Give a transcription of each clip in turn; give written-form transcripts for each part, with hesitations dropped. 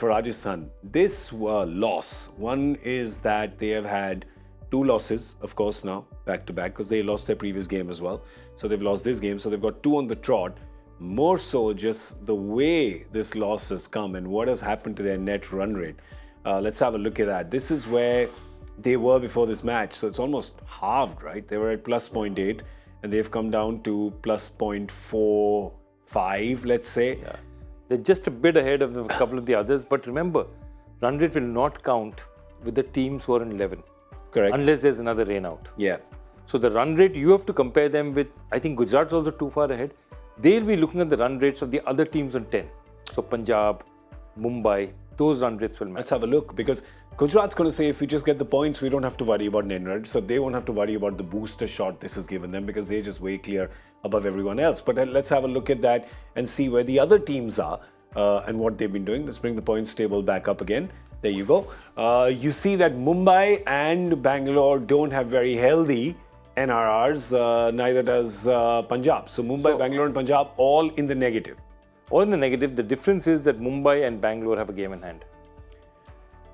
for Rajasthan. This loss, one is that they have had 2 losses, of course, now, back to back, because they lost their previous game as well. So they've lost this game, so they've got 2 on the trot. More so just the way this loss has come and what has happened to their net run rate. Let's have a look at that. This is where they were before this match, so it's almost halved, right? They were at plus 0.8 and they've come down to plus 0.45, let's say. Yeah. They're just a bit ahead of a couple of the others, but remember, run rate will not count with the teams who are in 11. Correct. Unless there's another rain out. Yeah. So the run rate, you have to compare them with, I think Gujarat's also too far ahead. They'll be looking at the run rates of the other teams on 10. So Punjab, Mumbai, those run rates will matter. Let's have a look, because Gujarat's going to say if we just get the points, we don't have to worry about net run. So they won't have to worry about the booster shot this has given them because they're just way clear above everyone else. But let's have a look at that and see where the other teams are and what they've been doing. Let's bring the points table back up again. There you go. You see that Mumbai and Bangalore don't have very healthy NRRs, neither does Punjab. So Mumbai, Bangalore and Punjab all in the negative. All in the negative. The difference is that Mumbai and Bangalore have a game in hand.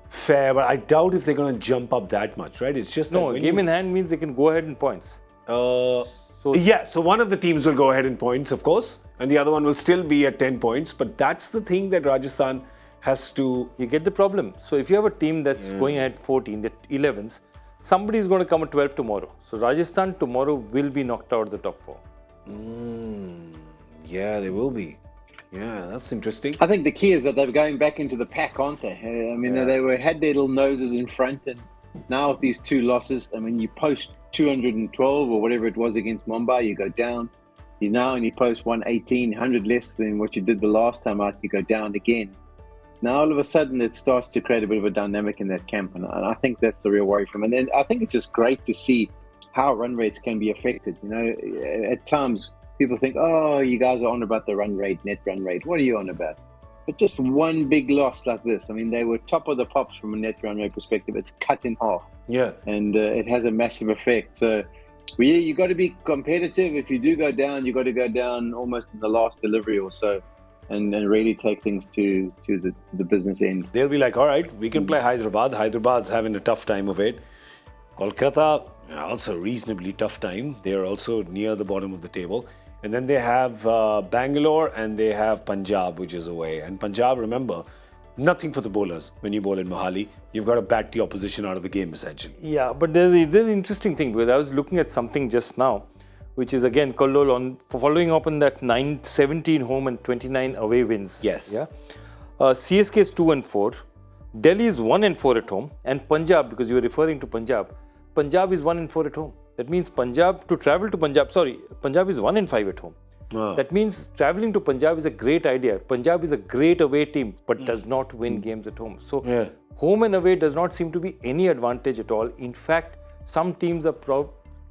Fair, but I doubt if they're going to jump up that much, right? It's just no, game in hand means they can go ahead in points. So one of the teams will go ahead in points, of course, and the other one will still be at 10 points. But that's the thing that Rajasthan has to... You get the problem. So if you have a team that's going ahead 14, the 11s, somebody is going to come at 12 tomorrow. So Rajasthan tomorrow will be knocked out of the top 4. Yeah, they will be. Yeah, that's interesting. I think the key is that they're going back into the pack, aren't they? I mean, they had their little noses in front, and now with these 2 losses, I mean, you post 212 or whatever it was against Mumbai, you go down. You post 118, 100 less than what you did the last time out, you go down again. Now, all of a sudden, it starts to create a bit of a dynamic in that camp, and I think that's the real worry for them. And then I think it's just great to see how run rates can be affected. You know, at times, people think, oh, you guys are on about the run rate, net run rate. What are you on about? But just one big loss like this, I mean, they were top of the pops from a net run rate perspective. It's cut in half. Yeah. And it has a massive effect. So, you got to be competitive. If you do go down, you got to go down almost in the last delivery or so. And really take things to the business end. They'll be like, all right, we can play Hyderabad. Hyderabad's having a tough time of it. Kolkata, also a reasonably tough time. They're also near the bottom of the table. And then they have Bangalore and they have Punjab, which is away. And Punjab, remember, nothing for the bowlers when you bowl in Mohali. You've got to bat the opposition out of the game, essentially. Yeah, but there's an interesting thing, because I was looking at something just now, which is again Kollol following up on that 17 home and 29 away wins. Yes. Yeah. CSK is 2-4. Delhi is 1-4 at home. And Punjab, because you were referring to Punjab is 1-4 at home. That means Punjab is 1-5 at home. Oh. That means traveling to Punjab is a great idea. Punjab is a great away team, but does not win games at home. So home and away does not seem to be any advantage at all. In fact, some teams are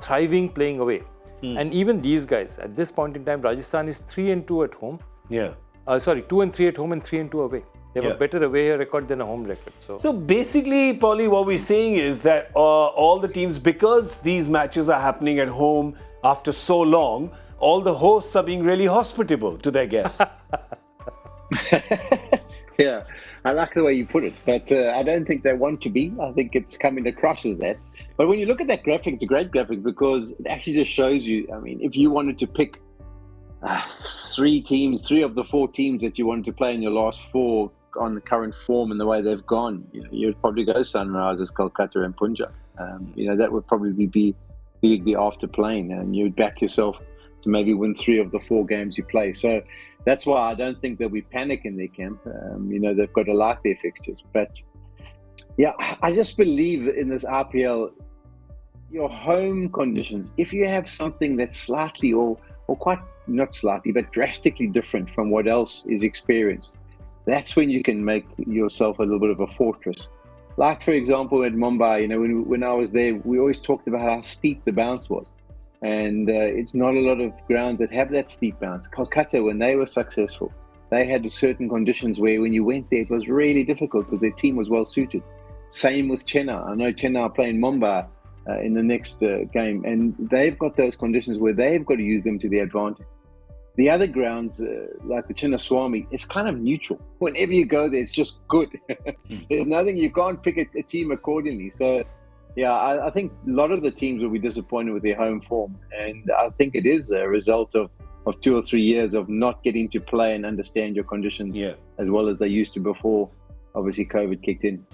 thriving playing away. And even these guys, at this point in time, Rajasthan is 3-2 at home. 2-3 at home and 3-2 away. They have a better away record than a home record. So basically, Paulie, what we're saying is that all the teams, because these matches are happening at home after so long, all the hosts are being really hospitable to their guests. Yeah, I like the way you put it, but I don't think they want to be. I think it's coming across as that. But when you look at that graphic, it's a great graphic because it actually just shows you, I mean, if you wanted to pick 3 of the 4 teams that you wanted to play in your last 4 on the current form and the way they've gone, you'd probably go Sunrisers, Kolkata and Punjab. That would probably be the after playing, and you'd back yourself to maybe win 3 of the 4 games you play. So that's why I don't think there'll be panic in their camp. They've got to like their fixtures. But yeah, I just believe in this RPL, your home conditions, if you have something that's slightly or quite not slightly, but drastically different from what else is experienced, that's when you can make yourself a little bit of a fortress. Like, for example, at Mumbai, when I was there, we always talked about how steep the bounce was. And it's not a lot of grounds that have that steep bounce. Kolkata, when they were successful, they had certain conditions where when you went there, it was really difficult because their team was well suited. Same with Chennai. I know Chennai are playing Mumbai in the next game, and they've got those conditions where they've got to use them to their advantage. The other grounds, like the Chinnaswamy, it's kind of neutral. Whenever you go there, it's just good. There's nothing, you can't pick a team accordingly. So, yeah, I think a lot of the teams will be disappointed with their home form. And I think it is a result of 2 or 3 years of not getting to play and understand your conditions as well as they used to before, obviously, COVID kicked in.